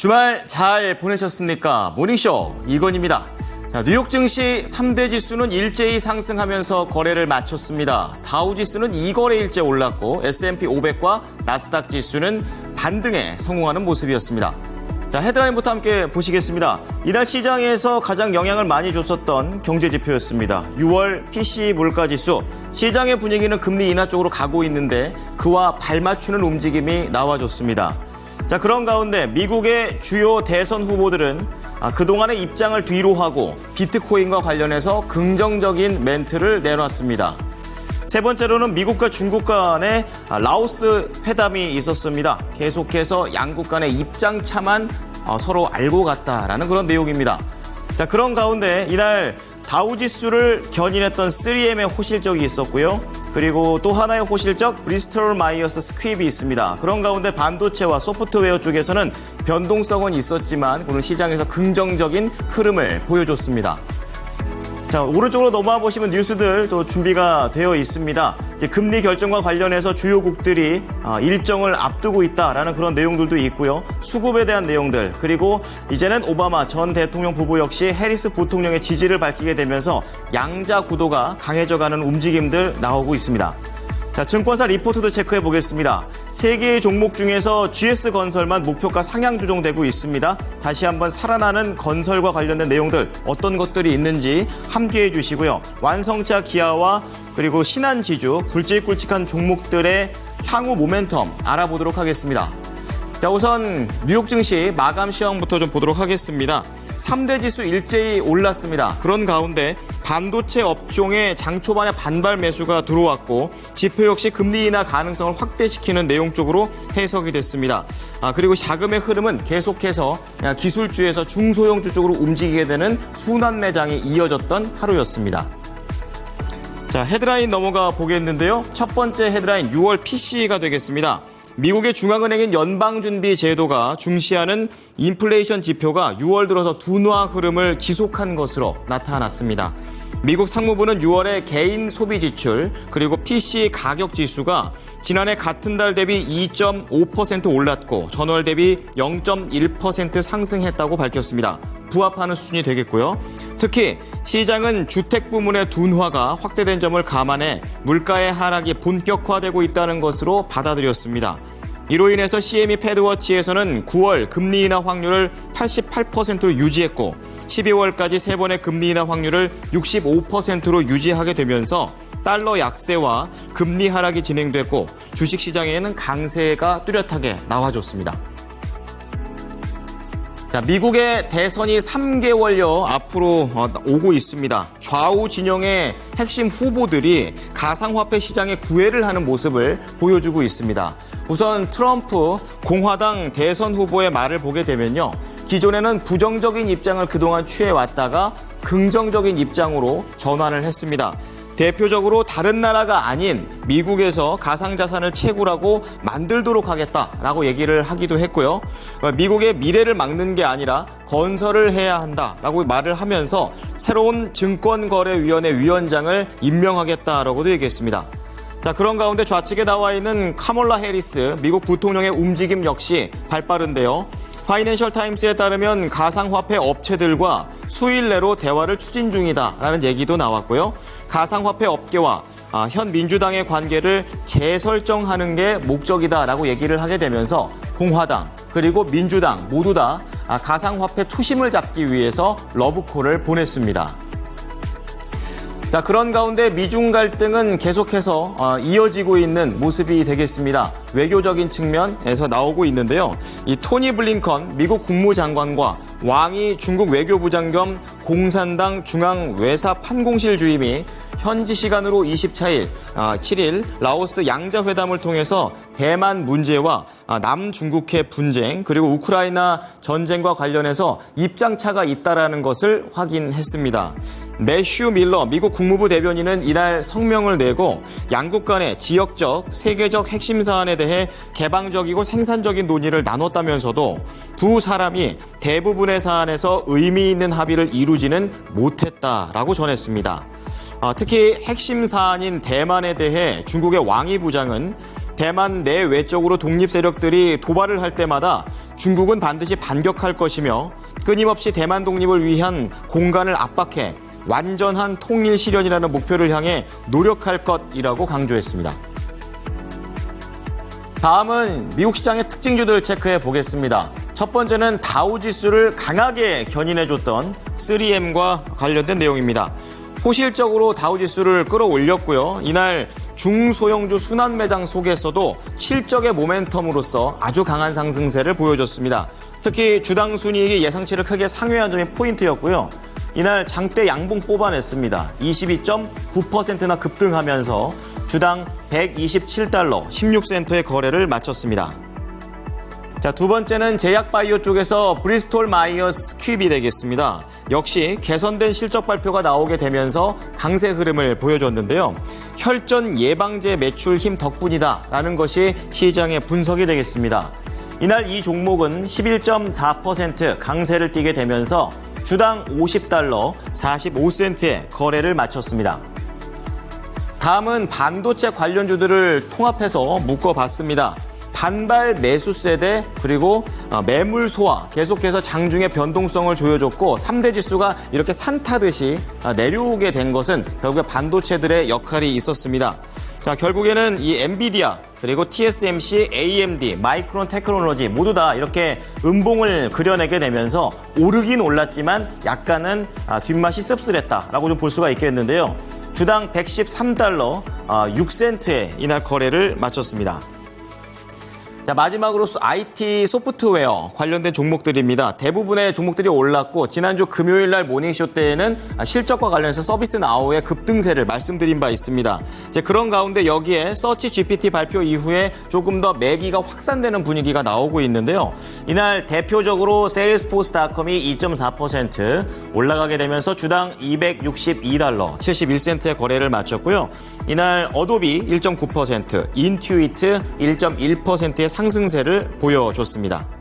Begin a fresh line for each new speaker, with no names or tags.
주말 잘 보내셨습니까? 모닝쇼 이건입니다. 자, 뉴욕 증시 3대 지수는 일제히 상승하면서 거래를 마쳤습니다. 다우지수는 2거래일째 올랐고 S&P 500과 나스닥 지수는 반등에 성공하는 모습이었습니다. 자, 헤드라인부터 함께 보시겠습니다. 이날 시장에서 가장 영향을 많이 줬었던 경제지표였습니다. 6월 PCE 물가지수, 시장의 분위기는 금리 인하 쪽으로 가고 있는데 그와 발맞추는 움직임이 나와줬습니다. 자, 그런 가운데 미국의 주요 대선 후보들은 그동안의 입장을 뒤로 하고 비트코인과 관련해서 긍정적인 멘트를 내놨습니다. 세 번째로는 미국과 중국 간의 라오스 회담이 있었습니다. 계속해서 양국 간의 입장차만 서로 알고 갔다라는 그런 내용입니다. 자, 그런 가운데 이날 다우지수를 견인했던 3M의 호실적이 있었고요. 그리고 또 하나의 호실적 브리스톨 마이어스 스퀴브이 있습니다. 그런 가운데 반도체와 소프트웨어 쪽에서는 변동성은 있었지만 오늘 시장에서 긍정적인 흐름을 보여줬습니다. 자, 오른쪽으로 넘어와 보시면 뉴스들 또 준비가 되어 있습니다. 이제 금리 결정과 관련해서 주요국들이 일정을 앞두고 있다라는 그런 내용들도 있고요. 수급에 대한 내용들, 그리고 이제는 오바마 전 대통령 부부 역시 해리스 부통령의 지지를 밝히게 되면서 양자 구도가 강해져가는 움직임들 나오고 있습니다. 자, 증권사 리포트도 체크해 보겠습니다. 3개의 종목 중에서 GS건설만 목표가 상향 조정되고 있습니다. 다시 한번 살아나는 건설과 관련된 내용들 어떤 것들이 있는지 함께해 주시고요. 완성차 기아와 그리고 신한지주 굵직굵직한 종목들의 향후 모멘텀 알아보도록 하겠습니다. 자, 우선 뉴욕 증시 마감 시황부터 좀 보도록 하겠습니다. 3대 지수 일제히 올랐습니다. 그런 가운데 반도체 업종의 장 초반에 반발 매수가 들어왔고 지표 역시 금리 인하 가능성을 확대시키는 내용 쪽으로 해석이 됐습니다. 그리고 자금의 흐름은 계속해서 기술주에서 중소형주 쪽으로 움직이게 되는 순환 매장이 이어졌던 하루였습니다. 자, 헤드라인 넘어가 보겠는데요. 첫 번째 헤드라인 6월 PCE가 되겠습니다. 미국의 중앙은행인 연방준비제도가 중시하는 인플레이션 지표가 6월 들어서 둔화 흐름을 지속한 것으로 나타났습니다. 미국 상무부는 6월에 개인 소비 지출 그리고 PCE 가격 지수가 지난해 같은 달 대비 2.5% 올랐고 전월 대비 0.1% 상승했다고 밝혔습니다. 부합하는 수준이 되겠고요. 특히 시장은 주택 부문의 둔화가 확대된 점을 감안해 물가의 하락이 본격화되고 있다는 것으로 받아들였습니다. 이로 인해서 CME 패드워치에서는 9월 금리 인하 확률을 88%로 유지했고 12월까지 3번의 금리 인하 확률을 65%로 유지하게 되면서 달러 약세와 금리 하락이 진행됐고 주식시장에는 강세가 뚜렷하게 나와줬습니다. 자, 미국의 대선이 3개월여 앞으로 오고 있습니다. 좌우 진영의 핵심 후보들이 가상화폐 시장에 구애를 하는 모습을 보여주고 있습니다. 우선 트럼프 공화당 대선 후보의 말을 보게 되면요. 기존에는 부정적인 입장을 그동안 취해왔다가 긍정적인 입장으로 전환을 했습니다. 대표적으로 다른 나라가 아닌 미국에서 가상자산을 채굴하고 만들도록 하겠다라고 얘기를 하기도 했고요. 미국의 미래를 막는 게 아니라 건설을 해야 한다라고 말을 하면서 새로운 증권거래위원회 위원장을 임명하겠다라고도 얘기했습니다. 자, 그런 가운데 좌측에 나와 있는 카몰라 해리스 미국 부통령의 움직임 역시 발빠른데요. 파이낸셜 타임스에 따르면 가상화폐 업체들과 수일 내로 대화를 추진 중이다라는 얘기도 나왔고요. 가상화폐 업계와 현 민주당의 관계를 재설정하는 게 목적이다라고 얘기를 하게 되면서 공화당 그리고 민주당 모두 다 가상화폐 투심을 잡기 위해서 러브콜을 보냈습니다. 자, 그런 가운데 미중 갈등은 계속해서 이어지고 있는 모습이 되겠습니다. 외교적인 측면에서 나오고 있는데요. 이 토니 블링컨 미국 국무장관과 왕이 중국 외교부장 겸 공산당 중앙외사판공실 주임이 현지 시간으로 7일 라오스 양자회담을 통해서 대만 문제와 남중국해 분쟁 그리고 우크라이나 전쟁과 관련해서 입장차가 있다라는 것을 확인했습니다. 매슈 밀러 미국 국무부 대변인은 이날 성명을 내고 양국 간의 지역적, 세계적 핵심 사안에 대해 개방적이고 생산적인 논의를 나눴다면서도 두 사람이 대부분의 사안에서 의미 있는 합의를 이루지는 못했다라고 전했습니다. 특히 핵심 사안인 대만에 대해 중국의 왕이 부장은 대만 내외적으로 독립 세력들이 도발을 할 때마다 중국은 반드시 반격할 것이며 끊임없이 대만 독립을 위한 공간을 압박해 완전한 통일 실현이라는 목표를 향해 노력할 것이라고 강조했습니다. 다음은 미국 시장의 특징주들 체크해 보겠습니다. 첫 번째는 다우지수를 강하게 견인해줬던 3M과 관련된 내용입니다. 포실적으로 다우지수를 끌어올렸고요. 이날 중소형주 순환 매장 속에서도 실적의 모멘텀으로서 아주 강한 상승세를 보여줬습니다. 특히 주당 순이익이 예상치를 크게 상회한 점이 포인트였고요. 이날 장대 양봉 뽑아냈습니다. 22.9%나 급등하면서 주당 127달러 16센트의 거래를 마쳤습니다. 자, 두 번째는 제약바이오 쪽에서 브리스톨 마이어스 스퀴비 되겠습니다. 역시 개선된 실적 발표가 나오게 되면서 강세 흐름을 보여줬는데요. 혈전 예방제 매출 힘 덕분이다라는 것이 시장의 분석이 되겠습니다. 이날 이 종목은 11.4% 강세를 띠게 되면서 주당 50달러 45센트의 거래를 마쳤습니다. 다음은 반도체 관련주들을 통합해서 묶어봤습니다. 반발 매수 세대 그리고 매물 소화 계속해서 장중의 변동성을 조여줬고 3대 지수가 이렇게 산타듯이 내려오게 된 것은 결국에 반도체들의 역할이 있었습니다. 자, 결국에는 이 엔비디아 그리고 TSMC, AMD, 마이크론 테크놀로지 모두 다 이렇게 음봉을 그려내게 되면서 오르긴 올랐지만 약간은 뒷맛이 씁쓸했다라고 좀 볼 수가 있겠는데요. 주당 113달러 6센트에 이날 거래를 마쳤습니다. 자, 마지막으로 IT 소프트웨어 관련된 종목들입니다. 대부분의 종목들이 올랐고 지난주 금요일 날 모닝쇼 때에는 실적과 관련해서 서비스 나우의 급등세를 말씀드린 바 있습니다. 이제 그런 가운데 여기에 서치 GPT 발표 이후에 조금 더 매기가 확산되는 분위기가 나오고 있는데요. 이날 대표적으로 세일스포스닷컴이 2.4% 올라가게 되면서 주당 262달러 71센트의 거래를 마쳤고요. 이날 어도비 1.9%, 인투이트 1.1%의 상승세를 보여줬습니다.